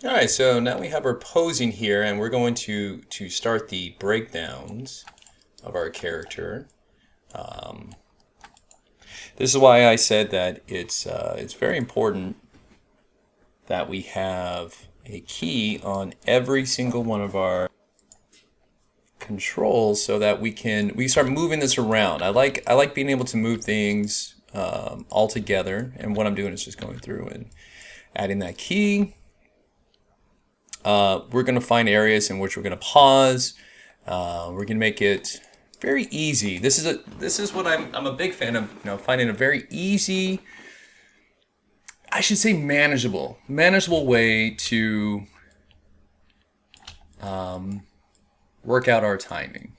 All right, so now we have our posing here, and we're going to start the breakdowns of our character. This is why I said that it's very important that we have a key on every single one of our controls, so that we start moving this around. I like being able to move things all together, and what I'm doing is just going through and adding that key. We're going to find areas in which we're going to pause. We're going to make it very easy. This is what I'm a big fan of. Finding a very easy, I should say manageable way to work out our timing.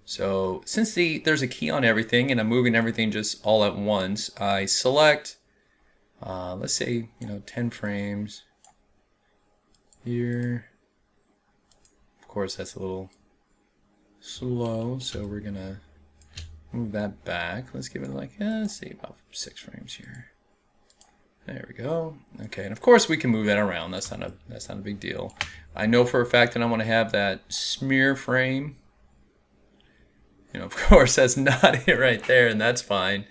So since there's a key on everything and I'm moving everything just all at once, I select, let's say 10 frames. Here, of course, that's a little slow, so we're gonna move that back. Let's give it like, let's see, about 6 frames here. There we go. Okay, and of course we can move that around. That's not a big deal. I know for a fact that I want to have that smear frame. Of course, that's not it right there, and that's fine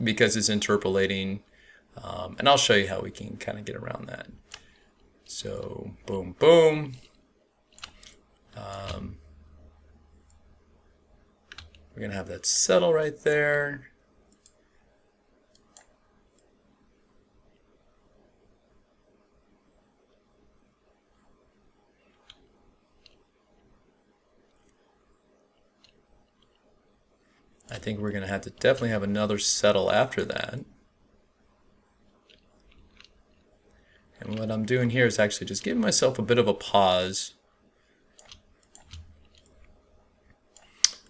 because it's interpolating. And I'll show you how we can kind of get around that. So, boom, boom. We're going to have that settle right there. I think we're going to have to definitely have another settle after that. And what I'm doing here is actually just giving myself a bit of a pause,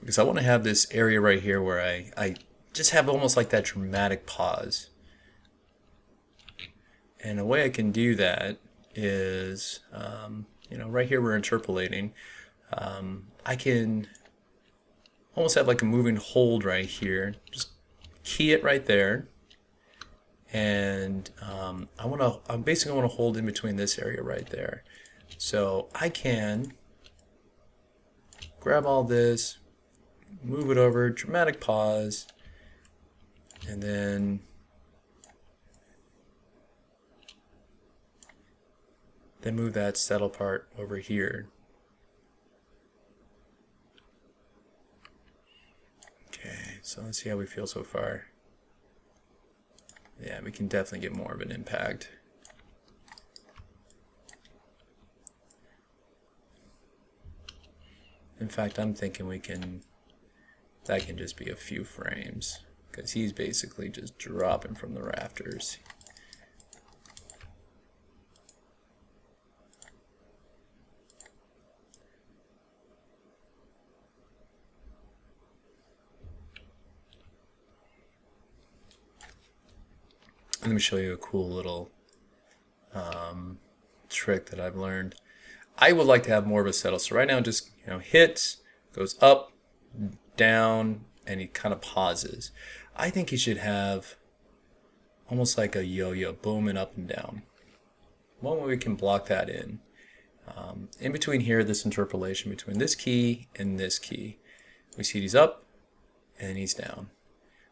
because I want to have this area right here where I just have almost like that dramatic pause. And a way I can do that is, right here we're interpolating. I can almost have like a moving hold right here. Just key it right there. And I basically want to hold in between this area right there. So I can grab all this, move it over, dramatic pause, and then move that settle part over here. Okay, so let's see how we feel so far. Yeah, we can definitely get more of an impact. In fact, I'm thinking that can just be a few frames, because he's basically just dropping from the rafters. Let me show you a cool little trick that I've learned. I would like to have more of a settle. So right now, just hits, goes up, down, and he kind of pauses. I think he should have almost like a yo-yo, booming up and down. One way we can block that in between here, this interpolation between this key and this key, we see he's up and he's down.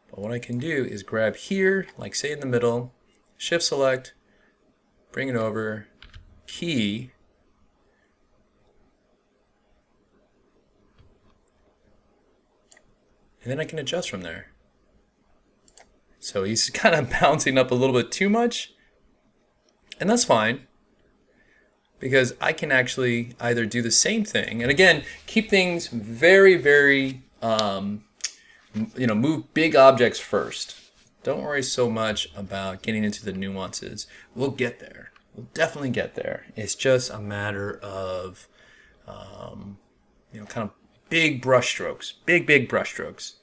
But what I can do is grab here, like say in the middle, shift select, bring it over, key, and then I can adjust from there. So he's kind of bouncing up a little bit too much, and that's fine, because I can actually either do the same thing, and again, keep things very, very move big objects first. Don't worry so much about getting into the nuances. We'll get there. We'll definitely get there. It's just a matter of, kind of big brush strokes, big brush strokes.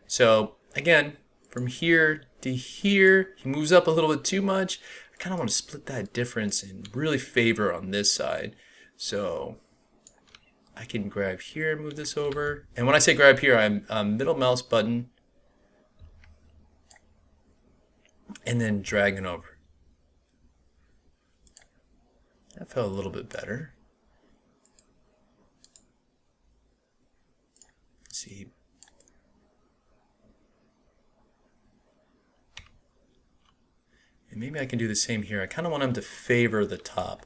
So again, from here to here, he moves up a little bit too much. I kind of want to split that difference and really favor on this side. So I can grab here and move this over. And when I say grab here, I'm middle mouse button and then dragging over. That felt a little bit better. Let's see. And maybe I can do the same here. I kind of want them to favor the top.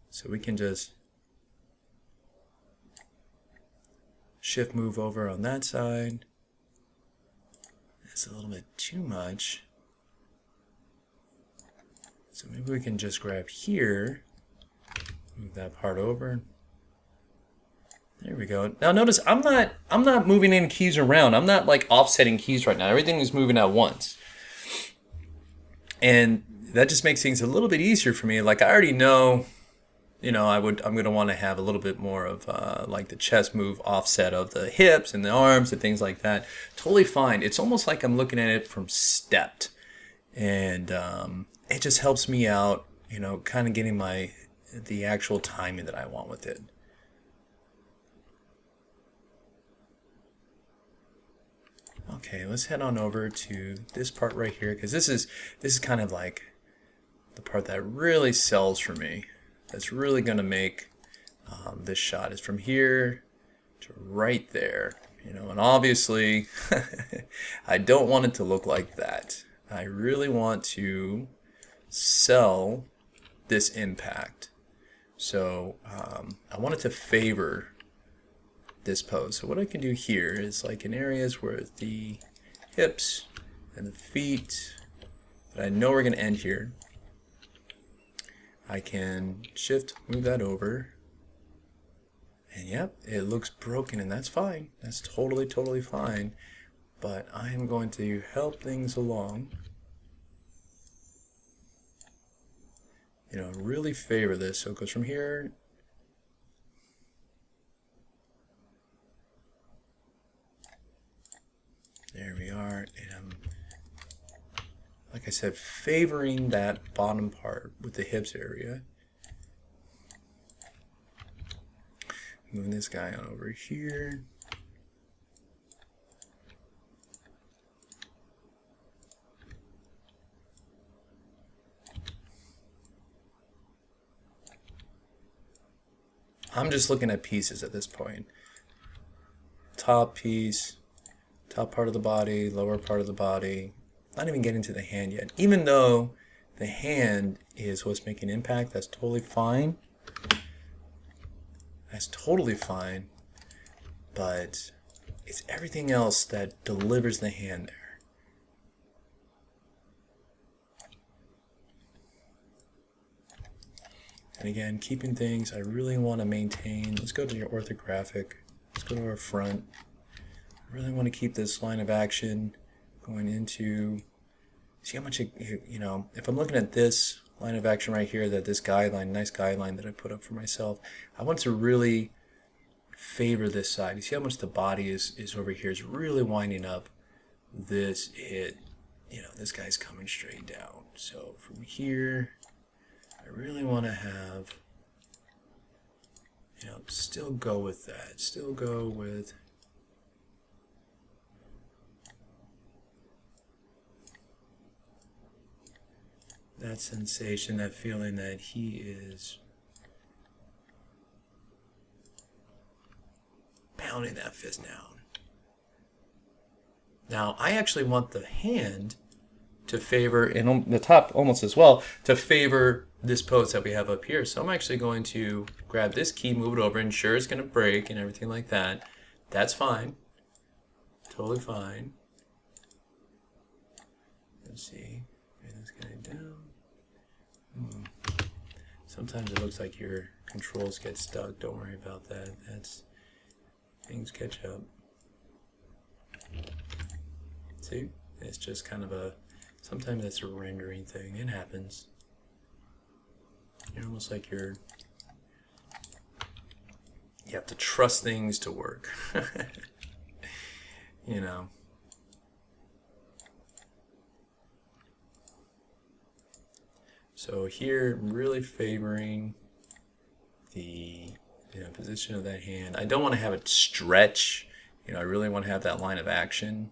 So we can just shift move over on that side. That's a little bit too much. So maybe we can just grab here, move that part over. There we go. Now notice I'm not moving any keys around. I'm not like offsetting keys right now. Everything is moving at once. And that just makes things a little bit easier for me. Like I already know, you know, I'm going to want to have a little bit more of like the chest move offset of the hips and the arms and things like that. Totally fine. It's almost like I'm looking at it from stepped. And it just helps me out, you know, kind of getting the actual timing that I want with it. Okay, let's head on over to this part right here, because this is kind of like the part that really sells for me. That's really going to make this shot is from here to right there, you know. And obviously, I don't want it to look like that. I really want to sell this impact. So I want it to favor this pose. So what I can do here is, like in areas where the hips and the feet that I know are going to end here, I can shift, move that over, and yep, it looks broken, and that's fine. That's totally fine. But I am going to help things along. You know, really favor this. So it goes from here. There we are, and I'm, like I said, favoring that bottom part with the hips area. Moving this guy on over here. I'm just looking at pieces at this point. Top piece, top part of the body, lower part of the body. Not even getting to the hand yet. Even though the hand is what's making impact, that's totally fine. That's totally fine. But it's everything else that delivers the hand there. And again, keeping things, I really want to maintain. Let's go to your orthographic. Let's go to our front. I really want to keep this line of action going into, see how much, you know, if I'm looking at this line of action right here, that this guideline, nice guideline that I put up for myself, I want to really favor this side. You see how much the body is over here, is really winding up this hit. You know, this guy's coming straight down. So from here, I really want to have, you know, still go with that. Still go with that sensation, that feeling that he is pounding that fist down. Now, I actually want the hand to favor, and the top almost as well, to favor this pose that we have up here. So I'm actually going to grab this key, move it over, and sure it's going to break and everything like that. That's fine. Totally fine. Let's see. Bring this guy down. Sometimes it looks like your controls get stuck. Don't worry about that. That's, things catch up. See? It's just kind of a, sometimes it's a rendering thing. It happens. You're almost like you have to trust things to work. You know. So here, I'm really favoring the position of that hand. I don't want to have it stretch. You know, I really want to have that line of action,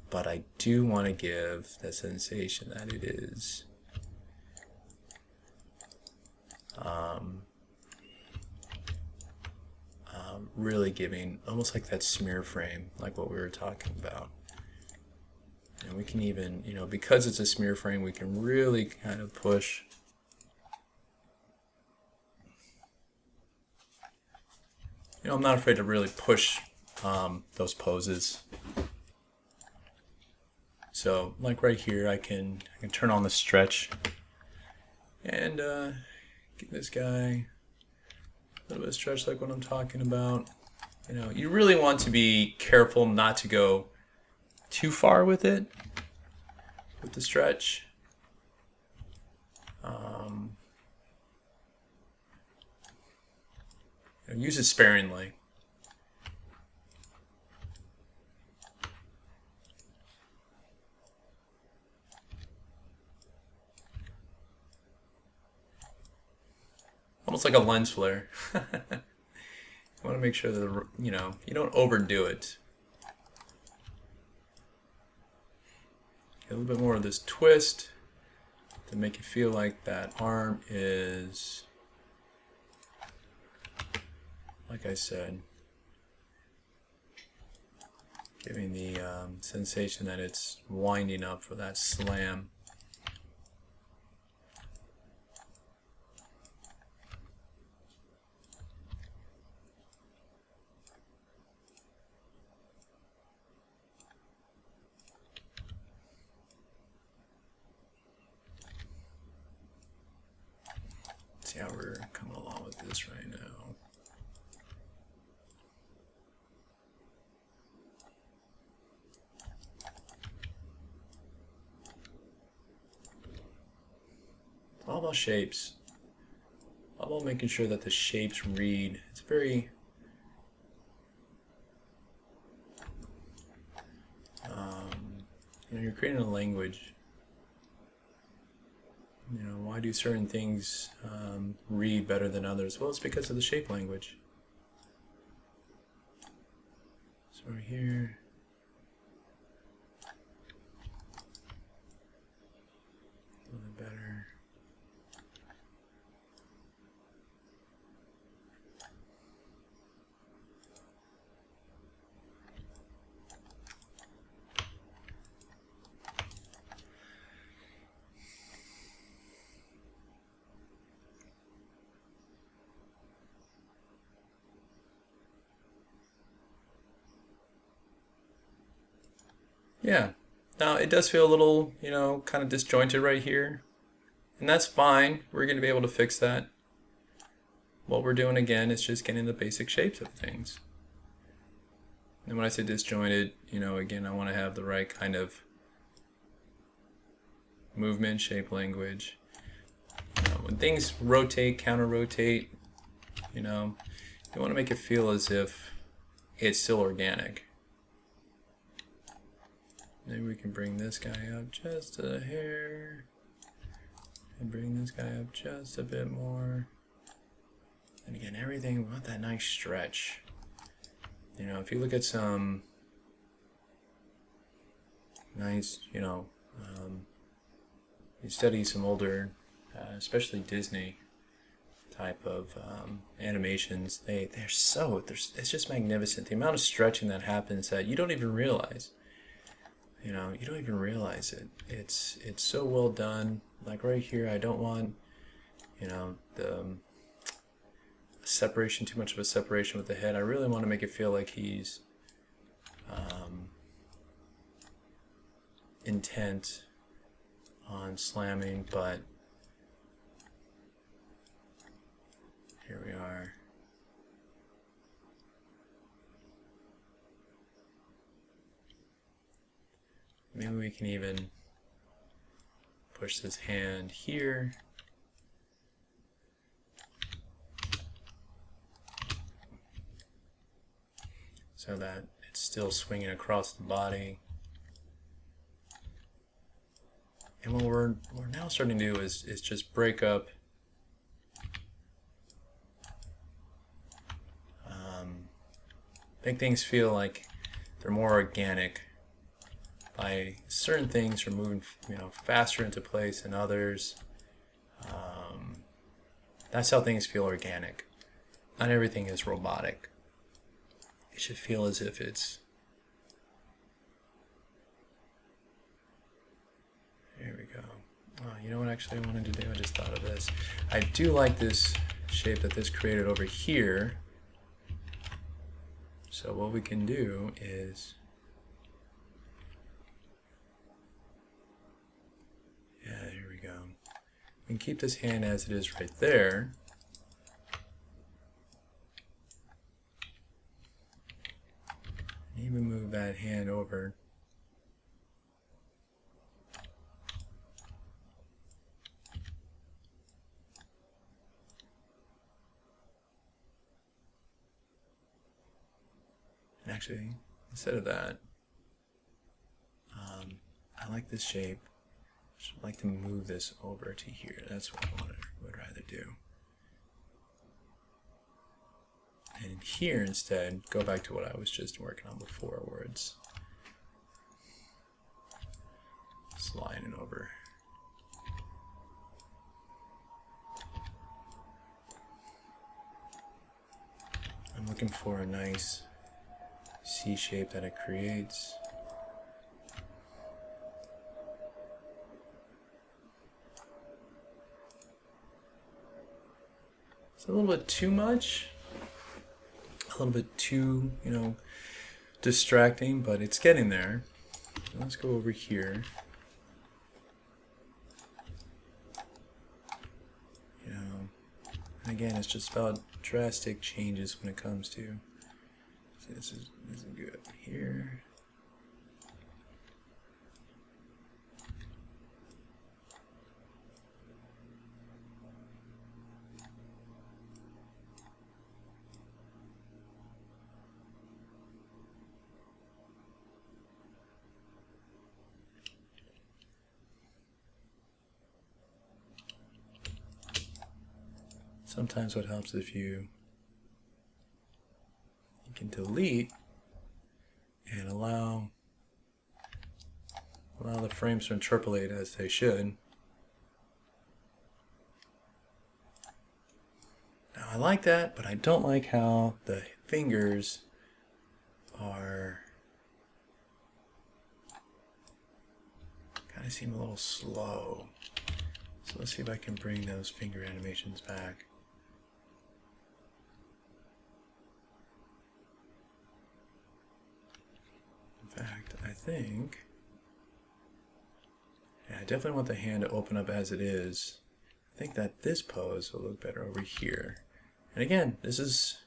but I do want to give that sensation that it is really giving almost like that smear frame, like what we were talking about. And we can even, you know, because it's a smear frame, we can really kind of push. You know, I'm not afraid to really push those poses. So, like right here, I can turn on the stretch and give this guy a little bit of stretch, like what I'm talking about. You know, you really want to be careful not to go too far with it, with the stretch. You know, use it sparingly. Almost like a lens flare. You want to make sure that, you know, you don't overdo it. Get a little bit more of this twist to make it feel like that arm is, like I said, giving the sensation that it's winding up for that slam. See how we're coming along with this right now. It's all about shapes. All about making sure that the shapes read. It's very you know, you're creating a language. You know, why do certain things read better than others? Well, it's because of the shape language. So right here, a little bit better. Yeah. Now it does feel a little, you know, kind of disjointed right here. And that's fine. We're going to be able to fix that. What we're doing again is just getting the basic shapes of things. And when I say disjointed, you know, again, I want to have the right kind of movement, shape language. You know, when things rotate, counter-rotate, you know, you want to make it feel as if it's still organic. Maybe we can bring this guy up just a hair, and bring this guy up just a bit more. And again, everything, we want that nice stretch. You know, if you look at some nice, you know, you study some older, especially Disney type of animations, it's just magnificent. The amount of stretching that happens that you don't even realize. You know, you don't even realize it. It's so well done. Like right here, I don't want, you know, the separation, too much of a separation with the head. I really want to make it feel like he's intent on slamming, but here we are. Maybe we can even push this hand here. So that it's still swinging across the body. And what we're now starting to do is just break up make things feel like they're more organic. By certain things are moving, you know, faster into place than others. That's how things feel organic. Not everything is robotic. It should feel as if it's... There we go. Oh, you know what actually I wanted to do? I just thought of this. I do like this shape that this created over here. So what we can do is... Yeah, here we go. We can keep this hand as it is right there. Even move that hand over. And actually, instead of that, I like this shape. I'd like to move this over to here. That's what I would rather do. And here instead, go back to what I was just working on before, where it's sliding over. I'm looking for a nice C shape that it creates. It's a little bit too much, a little bit too, distracting, but it's getting there. Let's go over here. And again, it's just about drastic changes when it comes to. See, this is good here. Sometimes what helps if you can delete and allow the frames to interpolate as they should. Now I like that, but I don't like how the fingers are kind of seem a little slow. So let's see if I can bring those finger animations back. In fact, I think, yeah, I definitely want the hand to open up as it is. I think that this pose will look better over here. And again, this is,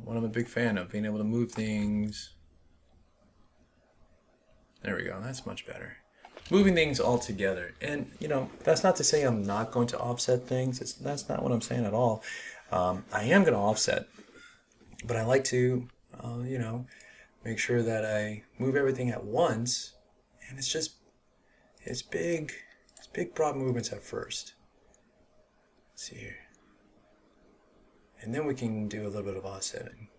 what I'm a big fan of, being able to move things. There we go, that's much better. Moving things all together. And, that's not to say I'm not going to offset things. That's not what I'm saying at all. I am going to offset, but I like to, make sure that I move everything at once, and it's big broad movements at first. Let's see here. And then we can do a little bit of offsetting.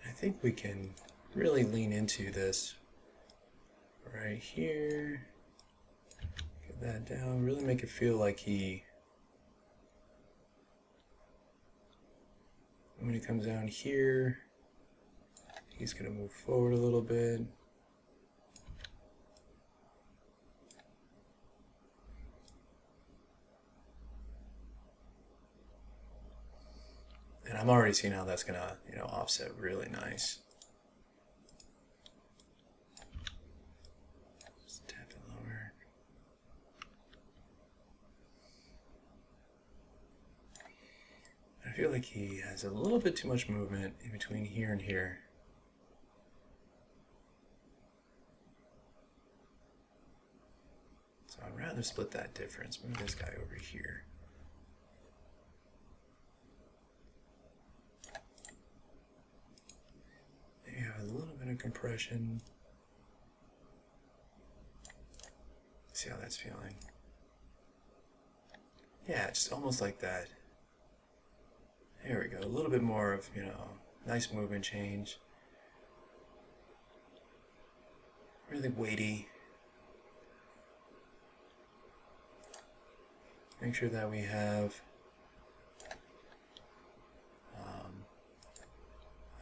And I think we can really lean into this right here. That down, really make it feel like when he comes down here, he's going to move forward a little bit. And I'm already seeing how that's going to, offset really nice. I feel like he has a little bit too much movement in between here and here. So I'd rather split that difference. Move this guy over here. Maybe have a little bit of compression. See how that's feeling. Yeah, just almost like that. There we go, a little bit more of, Nice movement change. Really weighty. Make sure that we have,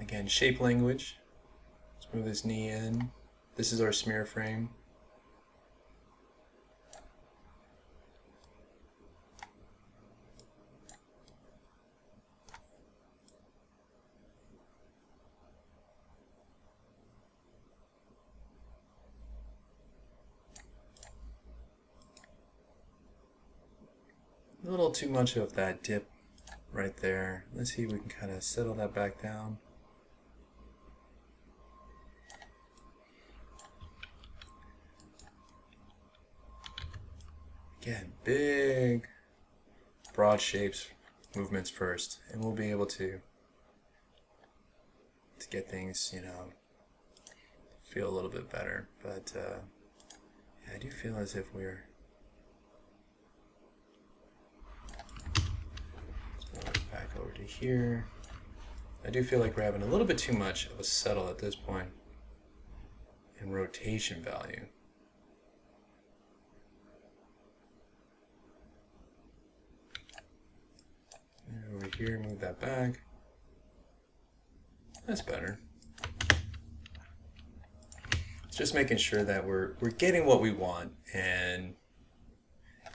again, shape language. Let's move this knee in. This is our smear frame. A little too much of that dip right there. Let's see if we can kind of settle that back down. Again, big, broad shapes, movements first, and we'll be able to get things, you know, feel a little bit better. But yeah, I do feel as if we're back over to here. I do feel like we're having a little bit too much of a settle at this point in rotation value. And over here, move that back. That's better. It's just making sure that we're getting what we want, and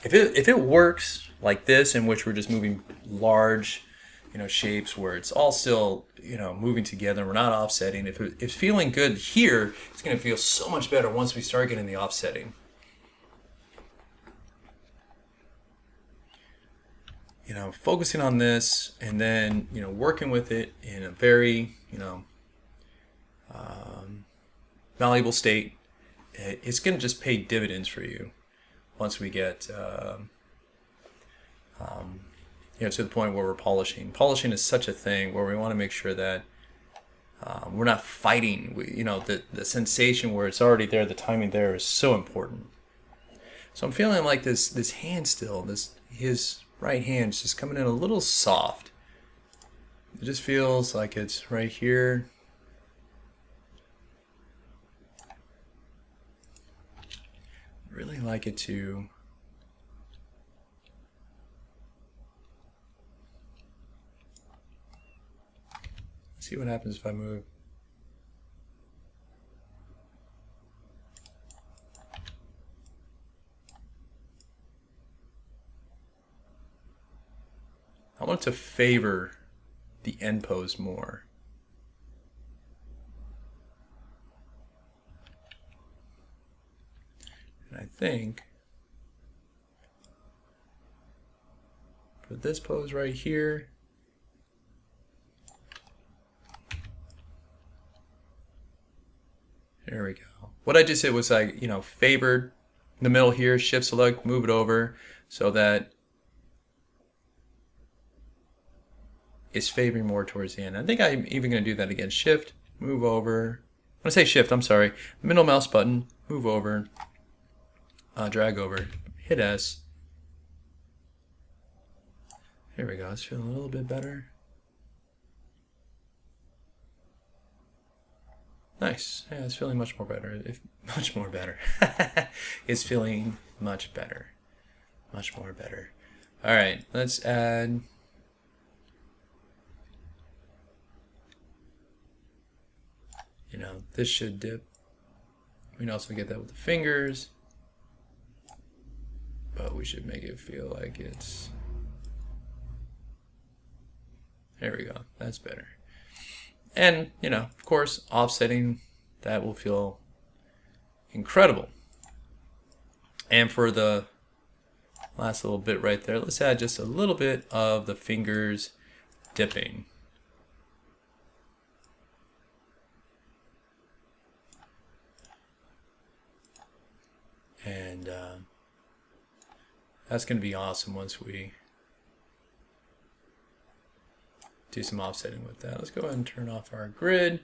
if it works like this, in which we're just moving large, you know, shapes where it's all still, you know, moving together, we're not offsetting. If it's feeling good here, it's going to feel so much better once we start getting the offsetting. You know, focusing on this and then, you know, working with it in a very, you know, valuable state, it's going to just pay dividends for you once we get, you know, to the point where we're polishing. Polishing is such a thing where we want to make sure that we're not fighting. You know, the sensation where it's already there, the timing there is so important. So I'm feeling like this hand still, his right hand is just coming in a little soft. It just feels like it's right here. Really like it to see what happens if I move. I want it to favor the end pose more. And I think for this pose right here, there we go. What I just did was I, you know, favored the middle here, shift select, move it over so that it's favoring more towards the end. I think I'm even going to do that again. Shift, move over. When I say shift, I'm sorry. Middle mouse button, move over, drag over, hit S. Here we go. It's feeling a little bit better. Nice. Yeah, it's feeling much more better. Much more better. It's feeling much better. Much more better. All right, let's add. You know, this should dip. We can also get that with the fingers, but we should make it feel like it's. There we go. That's better. And, you know, of course, offsetting, that will feel incredible. And for the last little bit right there, let's add just a little bit of the fingers dipping. And that's going to be awesome once we do some offsetting with that. Let's go ahead and turn off our grid.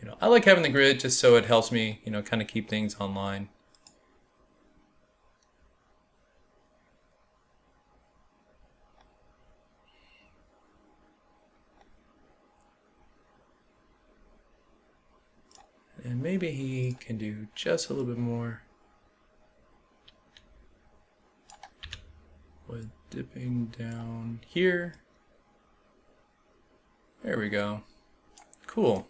You know, I like having the grid just so it helps me, you know, kind of keep things online. And maybe he can do just a little bit more with dipping down here. There we go. Cool.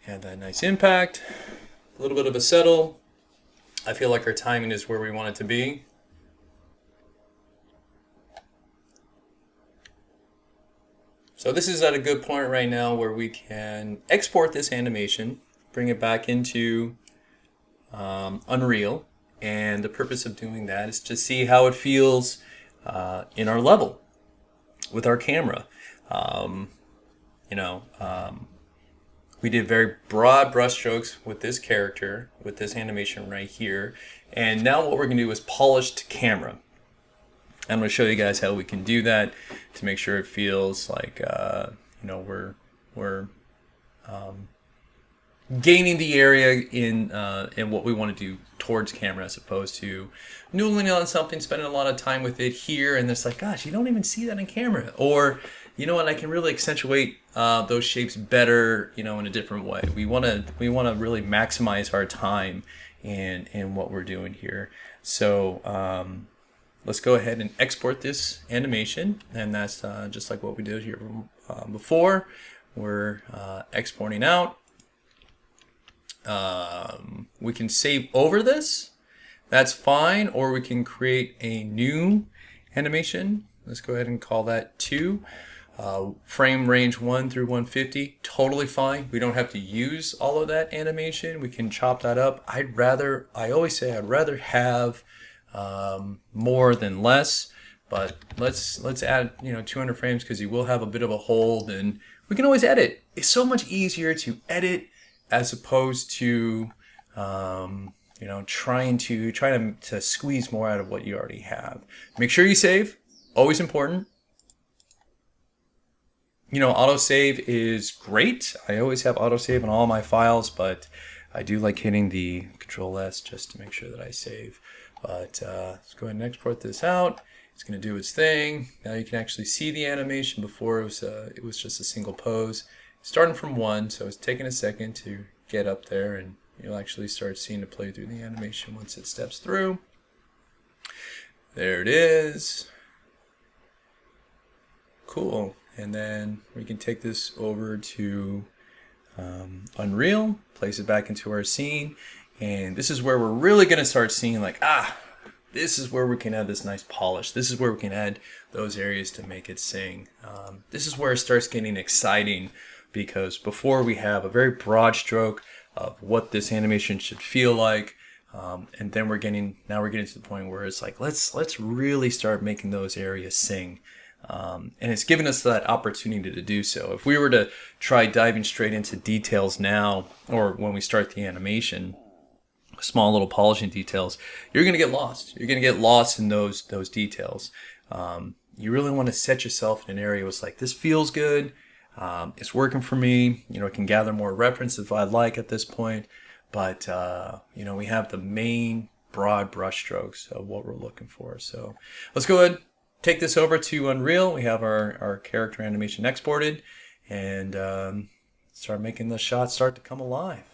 Had that nice impact, a little bit of a settle. I feel like our timing is where we want it to be. So this is at a good point right now where we can export this animation, bring it back into Unreal, and the purpose of doing that is to see how it feels in our level with our camera. We did very broad brush strokes with this character, with this animation right here, and now what we're going to do is polish to camera. I'm going to show you guys how we can do that to make sure it feels like we're gaining the area in what we want to do towards camera, as opposed to noodling on something, spending a lot of time with it here, and it's like, gosh, you don't even see that in camera. Or, you know what, I can really accentuate those shapes better, in a different way. We want to really maximize our time in what we're doing here. So let's go ahead and export this animation, and that's just like what we did here before. We're exporting out. We can save over this, that's fine, or we can create a new animation. Let's go ahead and call that 2. Frame range 1 through 150, totally fine. We don't have to use all of that animation. We can chop that up. I always say I'd rather have more than less, but let's add 200 frames, because you will have a bit of a hold, and we can always edit. It's so much easier to edit as opposed to trying to squeeze more out of what you already have. Make sure you save, always important. Autosave is great. I always have autosave on all my files, but I do like hitting the Control-S just to make sure that I save. But let's go ahead and export this out. It's going to do its thing. Now you can actually see the animation. Before it was just a single pose. Starting from 1, so it's taking a second to get up there, and you'll actually start seeing it play through the animation once it steps through. There it is. Cool. And then we can take this over to Unreal, place it back into our scene, and this is where we're really going to start seeing this is where we can add this nice polish. This is where we can add those areas to make it sing. This is where it starts getting exciting, because before we have a very broad stroke of what this animation should feel like, and then we're getting to the point where it's like, let's really start making those areas sing. And it's given us that opportunity to do so. If we were to try diving straight into details now, or when we start the animation, small little polishing details, you're going to get lost. You're going to get lost in those details. You really want to set yourself in an area where it's like, this feels good. It's working for me. I can gather more references if I'd like at this point. But, we have the main broad brush strokes of what we're looking for. So let's go ahead, take this over to Unreal. We have our character animation exported, and start making the shots start to come alive.